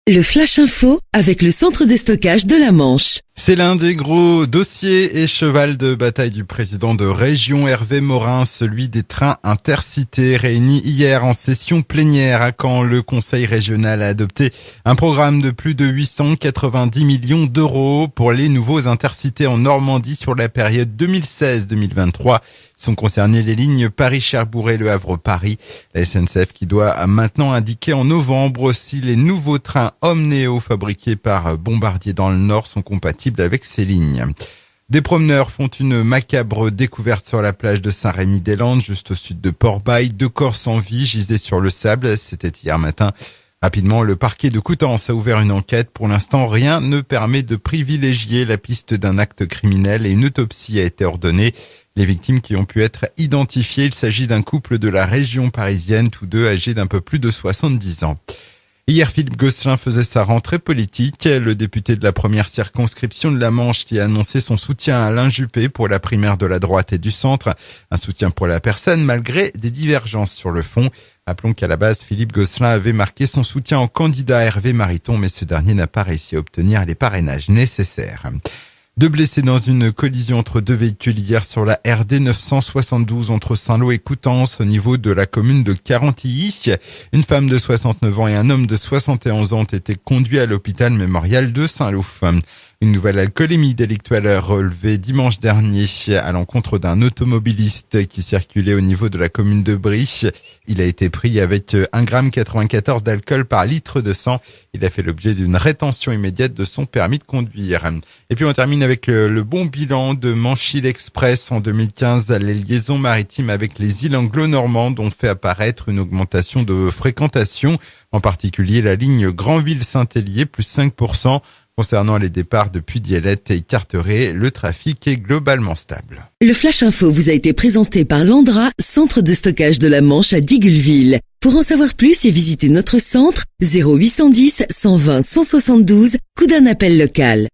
Le Flash Info avec le centre de stockage de la Manche. C'est l'un des gros dossiers et cheval de bataille du président de région Hervé Morin, celui des trains intercités réunis hier en session plénière à Caen. Le conseil régional a adopté un programme de plus de 890 millions d'euros pour les nouveaux intercités en Normandie sur la période 2016-2023. Sont concernées les lignes Paris-Cherbourg et Le Havre-Paris. La SNCF qui doit maintenant indiquer en novembre si les nouveaux trains Omneo fabriqués par Bombardier dans le Nord sont compatibles avec ces lignes. Des promeneurs font une macabre découverte sur la plage de Saint-Rémy-des-Landes, juste au sud de Port-Bail. 2 corps sans vie gisaient sur le sable. C'était hier matin. Rapidement, le parquet de Coutances a ouvert une enquête. Pour l'instant, rien ne permet de privilégier la piste d'un acte criminel et une autopsie a été ordonnée. Les victimes qui ont pu être identifiées, il s'agit d'un couple de la région parisienne, tous deux âgés d'un peu plus de 70 ans. Hier, Philippe Gosselin faisait sa rentrée politique. Le député de la première circonscription de la Manche qui a annoncé son soutien à Alain Juppé pour la primaire de la droite et du centre. Un soutien pour la personne malgré des divergences sur le fond. Rappelons qu'à la base, Philippe Gosselin avait marqué son soutien au candidat Hervé Mariton, mais ce dernier n'a pas réussi à obtenir les parrainages nécessaires. 2 blessés dans une collision entre 2 véhicules hier sur la RD 972 entre Saint-Lô et Coutances au niveau de la commune de Carentilly. Une femme de 69 ans et un homme de 71 ans ont été conduits à l'hôpital mémorial de Saint-Lô. Une nouvelle alcoolémie délictuelle relevée dimanche dernier à l'encontre d'un automobiliste qui circulait au niveau de la commune de Brie. Il a été pris avec 1,94 g d'alcool par litre de sang. Il a fait l'objet d'une rétention immédiate de son permis de conduire. Et puis on termine avec le bon bilan de Manchy Express en 2015. Les liaisons maritimes avec les îles anglo-normandes ont fait apparaître une augmentation de fréquentation, en particulier la ligne Granville-Saint-Hélier, plus 5%. Concernant les départs depuis Dielette et Carteret, le trafic est globalement stable. Le Flash Info vous a été présenté par Landra, centre de stockage de la Manche à Digulleville. Pour en savoir plus et visiter notre centre, 0810 120 172, coup d'un appel local.